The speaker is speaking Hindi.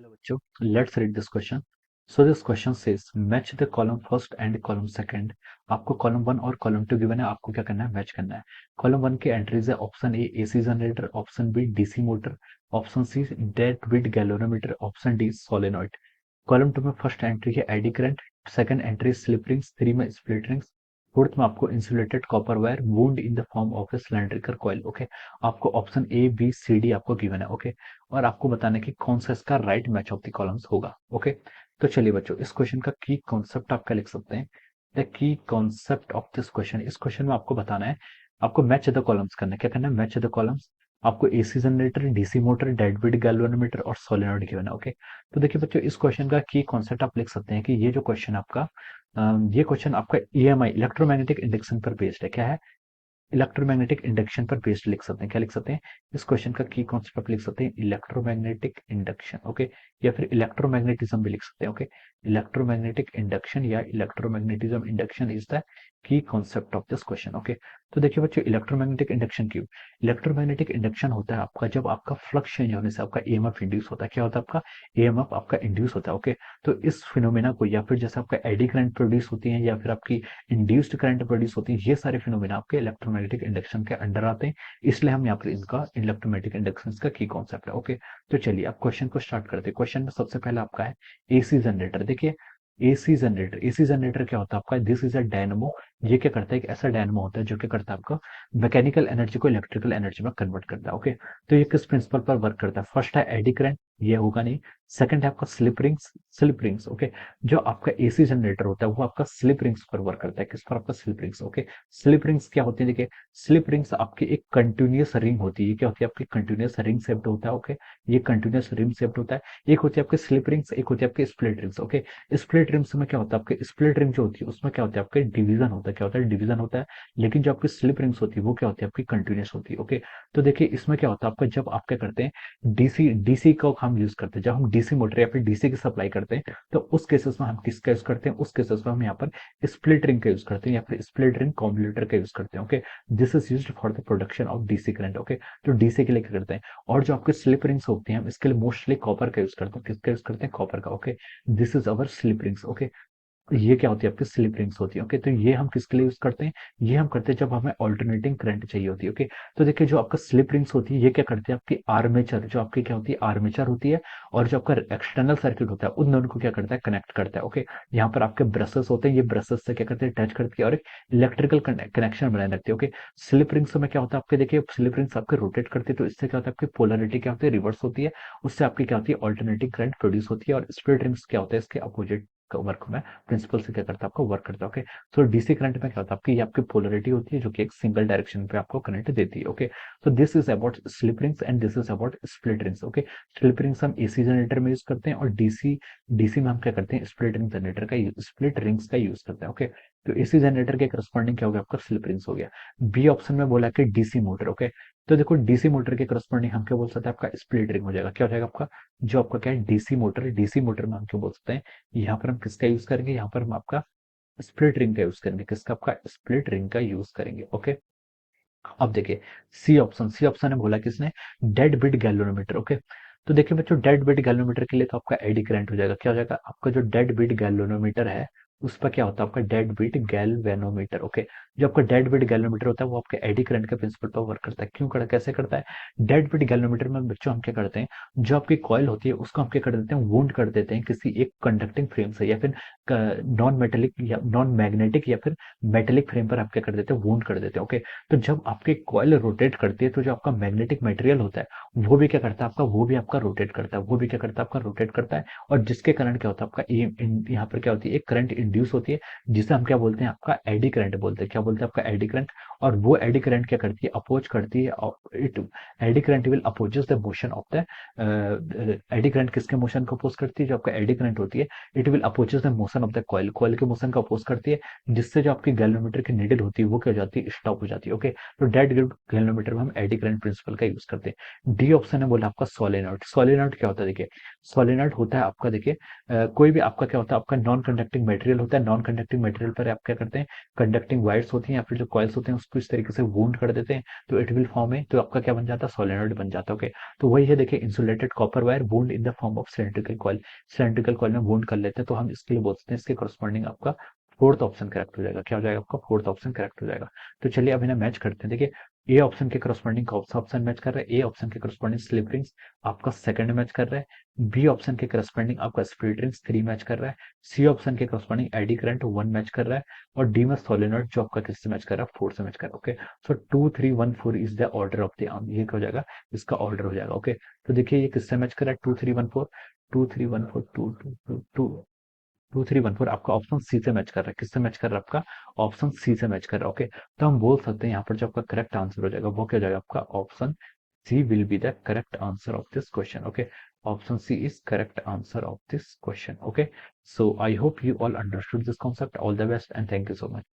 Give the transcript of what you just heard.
Hello, bachcho. Let's read this question. So this question says match the column first and column second. आपको कॉलम वन और कॉलम टू गिवन है, आपको क्या करना है, मैच करना है. कॉलम वन के एंट्रीज है option A AC generator, option B DC motor, option C dead with galvanometer, option D solenoid. Column two में फर्स्ट एंट्री है eddy current, second entry slip rings, three में स्प्लिट रिंग्स, फोर्थ में आपको insulated copper wire wound in the form of a cylindrical coil. Okay, आपको option A B C D आपको गिवन है. ओके, और आपको बताना है कि कौन सा इसका right match of the columns होगा. ओके, तो चलिए बच्चों, इस क्वेश्चन का की कॉन्सेप्ट आप क्या लिख सकते हैं. The key concept of this question, इस क्वेश्चन में आपको बताना है, आपको मैच द कॉलम्स करना है. क्या करना है, मैच द कॉलम्स. आपको एसी जनरेटर, डीसी मोटर, डेडविड गैल्वेनोमीटर और सोलेनॉइड गिवन है. ओके, तो देखिए बच्चों, इस क्वेश्चन का की कॉन्सेप्ट आप लिख सकते हैं कि ये जो क्वेश्चन आपका ये क्वेश्चन आपका ईएमआई इलेक्ट्रोमैग्नेटिक इंडक्शन पर बेस्ड है. क्या है, इलेक्ट्रोमैग्नेटिक इंडक्शन पर बेस्ड लिख सकते हैं. क्या लिख सकते हैं, इस क्वेश्चन का की कॉन्सेप्ट आप लिख सकते हैं इलेक्ट्रोमैग्नेटिक इंडक्शन. ओके, या फिर इलेक्ट्रोमैग्नेटिज्म भी लिख सकते हैं. ओके, इलेक्ट्रोमैग्नेटिक इंडक्शन या electromagnetism induction is the key concept of this question. Okay, तो देखिए बच्चों, इलेक्ट्रोमैग्नेटिक इंडक्शन क्यों, इलेक्ट्रोमैग्नेटिक इंडक्शन होता है आपका जब आपका फ्लक्स चेंज होने से आपका ईएमएफ इंड्यूस होता है. क्या होता है, आपका ईएमएफ आपका इंड्यूस होता है. ओके, तो इस फिनोमेना को, या फिर जैसे आपका एडी करंट प्रोड्यूस होती है या फिर आपकी इंड्यूस्ड करंट प्रोड्यूस होती है, ये सारे फिनोमेना आपके इलेक्ट्रोमैग्नेटिक इंडक्शन के अंडर आते हैं. इसलिए हम यहाँ पर इनका इलेक्ट्रोमैग्नेटिक इंडक्शन का की कॉन्सेप्ट है. ओके, तो चलिए अब क्वेश्चन को स्टार्ट करते हैं. क्वेश्चन में सबसे पहले आपका है एसी जनरेटर. देखिए, एसी जनरेटर, एसी जनरेटर क्या होता है आपका, दिस इज अ डायनमो. ये क्या करता है, एक ऐसा डायनमो होता है जो क्या करता है आपका मैकेनिकल एनर्जी को इलेक्ट्रिकल एनर्जी में कन्वर्ट करता है. ओके, तो ये किस प्रिंसिपल पर वर्क करता है, फर्स्ट है एडी करंट, ये होगा नहीं. सेकंड है आपका slip rings, slip rings. Okay, जो आपका एसी जनरेटर होता है वो आपका स्लिप रिंग्स पर वर्क करता है. किस पर, आपका slip rings. Okay, slip rings क्या होती है, देखिए स्लिप रिंग्स आपकी एक कंटिन्यूअस रिंग होती है. क्या होती है, आपकी कंटिन्यूअस रिंग शेप्ड होता है. ओके, ये कंटिन्यूअस रिंग शेप्ड होता है. एक होती है आपके स्लिप रिंग्स, एक होती है आपके split rings. Okay, split rings में क्या होता है, आपके स्प्लिट रिंग जो होती है उसमें क्या होता है, आपके डिवीजन होता है. क्या होता है, डिवीजन होता है. लेकिन जो आपकी स्लिप रिंग्स होती है वो क्या होती है, आपकी कंटिन्यूअस होती है. ओके, तो देखिए इसमें क्या होता है आपका, जब आप क्या करते हैं डीसी, डीसी का हम यूज करते हैं, जब हम डीसी मोटर या फिर डीसी की सप्लाई करते हैं, तो उस केसेस में हम किसका यूज करते हैं, उस केसेस में हम यहाँ पर स्प्लिट रिंग का यूज करते हैं या फिर स्प्लिट रिंग कॉम्युलेटर का यूज करते हैं. Okay, this is used for the production of DC current. Okay, तो डीसी के लिए क्या करते हैं, और जो आपके स्लिप रिंग्स होते हैं हम इसके लिए मोस्टली कॉपर का यूज करते हैं. किसका यूज करते हैं, कॉपर का. Okay, this is our slip rings. Okay, ये क्या होती है, आपकी स्लिप रिंग्स होती है. ओके, तो ये हम किसके लिए यूज करते हैं, ये हम करते हैं जब हमें ऑल्टरनेटिंग करंट चाहिए होती है. ओके, तो देखिए जो आपका स्लिप रिंग्स होती है ये क्या करते हैं, आपकी आर्मेचर, जो आपकी क्या होती है, आर्मेचर होती है, और जो आपका एक्सटर्नल सर्किट होता है उन दोनों को क्या करता है, कनेक्ट करता है. ओके, यहाँ पर आपके ब्रशेस होते हैं, ये ब्रशेस से क्या करते हैं, टच करती है और एक इलेक्ट्रिकल कनेक्शन बनाए रखते हैं. ओके, स्लिप रिंग्स में क्या होता है आपके, देखिए स्लिप रिंग्स आपके रोटेट करते हैं, तो इससे क्या होता है, आपकी पोलरिटी क्या होती है, रिवर्स होती है. उससे आपकी क्या होती है, ऑल्टरनेटिंग करंट प्रोड्यूस होती है. और स्प्लिट रिंग्स क्या होता है, इसके अपोजिट वर्क में प्रिंसिपल से क्या करता है, आपको वर्क करता है. ओके, तो डीसी करंट में क्या होता है, आपकी ये आपकी पोलरिटी होती है जो कि एक सिंगल डायरेक्शन पे आपको करंट देती है. ओके, तो this is about slip rings and this is about split rings. Okay, split rings हम एसी जनरेटर में यूज करते हैं और डीसी, डीसी में हम क्या करते हैं, स्प्लिट रिंग जनरेटर का, स्प्लिट रिंग्स का यूज करते हैं. ओके, तो एसी जनरेटर के करस्पॉन्डिंग क्या हो गया, आपका स्लिप रिंग्स हो गया. बी ऑप्शन में बोला कि डीसी मोटर. ओके, तो देखो डीसी मोटर के करस्पॉन्डिंग हम क्या बोल सकते हैं, आपका स्प्लिट रिंग हो जाएगा. क्या हो जाएगा आपका, जो आपका क्या है, डीसी मोटर, डीसी मोटर में हम क्यों बोल सकते हैं, यहाँ पर हम किसका यूज करेंगे, यहाँ पर हम आपका स्प्लिट रिंग का यूज करेंगे. किसका, आपका स्प्लिट रिंग का यूज करेंगे. ओके, अब देखिए सी ऑप्शन, सी ऑप्शन ने बोला किसने, डेड बिट गैल्वेनोमीटर. ओके, तो देखिए बच्चों, डेड बिट गैल्वेनोमीटर के लिए तो आपका एडी करंट हो जाएगा. क्या हो जाएगा, आपका जो डेड बिट गैल्वेनोमीटर है उस पर क्या होता है, आपका डेड बिट गैल्वेनोमीटर. ओके, जो आपका डेड बिट गैल्वेनोमीटर होता है वो आपके एडी करंट के प्रिंसिपल पर वर्क करता है. क्यों करता, कैसे करता है, डेड बिट गैल्वेनोमीटर में बच्चों हम क्या करते हैं, जो आपकी कॉइल होती है उसको हम क्या कर देते हैं, वुंड कर देते हैं किसी एक कंडक्टिंग फ्रेम से, या फिर नॉन मेटेलिक या नॉन मैग्नेटिक या फिर मेटेलिक फ्रेम पर आप क्या कर देते हैं, वुंड कर देते हैं. ओके, तो जब आपकी कॉइल रोटेट करती है तो जो आपका मैग्नेटिक मटेरियल होता है वो भी क्या करता है, आपका वो भी आपका रोटेट करता है, वो भी क्या करता है, आपका रोटेट करता है. और जिसके कारण क्या होता है, आपका यहाँ पर क्या होती है, एक करंट इंड्यूस होती है जिसे हम क्या बोलते हैं, आपका एडी करंट बोलते हैं. क्या बोलते हैं, आपका एडी करंट. और वो एडी करंट क्या करती है, अपोज करती है. It eddy current will opposes the motion of the, eddy current किसके मोशन को अपोज करती है, जो आपका एडी करंट होती है it will opposes the motion of the coil, coil के मोशन को अपोज करती है, जिससे जो आपकी गैल्वेनोमीटर की नीडल होती है वो क्या हो जाती है, स्टॉप हो जाती है. ओके, तो डेड गैल्वेनोमीटर में हम एडी करंट प्रिंसिपल का यूज करते हैं. डी ऑप्शन है बोला आपका सोलेनॉइड. सोलेनॉइड क्या होता है, देखिए सोलेनॉइड होता है आपका, देखिए कोई भी आपका क्या होता है, आपका नॉन कंडक्टिंग मटेरियल होता है नॉन कंडक्टिंग मटेरियल पर आप क्या करते हैं, कंडक्टिंग वायर्स होती हैं या फिर जो कॉइल्स होते हैं उसको इस तरीके से वूंड कर देते हैं, तो इट विल फॉर्म है, तो आपका क्या बन जाता है, सोलेनोइड बन जाता है। ओके, तो वही है, देखिए insulated copper wire wound in the form of cylindrical coil, cylindrical coil में वूंड कर लेते हैं, तो हम इसके लिए बोलते हैं इसके करस्पॉन्डिंग आपका फोर्थ ऑप्शन करेक्ट हो जाएगा। क्या हो जाएगा आपका, फोर्थ ऑप्शन करेक्ट हो जाएगा। तो चलिए अब इन्हें मैच करते हैं। देखिए ए ऑप्शन के करस्पॉन्डिंग कौन सा ऑप्शन मैच कर रहा है, ए ऑप्शन के करस्पॉन्डिंग स्लिप रिंग्स आपका सेकंड मैच कर रहा है, बी ऑप्शन के करस्पॉन्डिंग आपका स्प्लिट रिंग्स 3 मैच कर रहा है, सी ऑप्शन के करस्पॉन्डिंग एडी करंट 1 मैच कर रहा है, और डी में सोलेनोइड जो आपका किससे मैच कर रहा है, 4 से मैच कर रहा है। Okay, so 2 3 1 4 is the order of the arm, ये क्या हो जाएगा, इसका ऑर्डर हो जाएगा। ओके, तो देखिए ये किससे मैच कर रहा है, 2 3 1 4, 2 3 1 4 2 2 2 2 2 3 1 4 आपका ऑप्शन सी से मैच कर रहा है, किससे मैच कर रहा है, आपका ऑप्शन सी से मैच कर रहा है। ओके, तो हम बोल सकते हैं यहाँ पर जो आपका करेक्ट आंसर हो जाएगा वो क्या हो जाएगा, आपका option C will be the correct answer of this question. Okay, option C is correct answer of this question. Okay, so I hope you all understood this concept. All the best and thank you so much.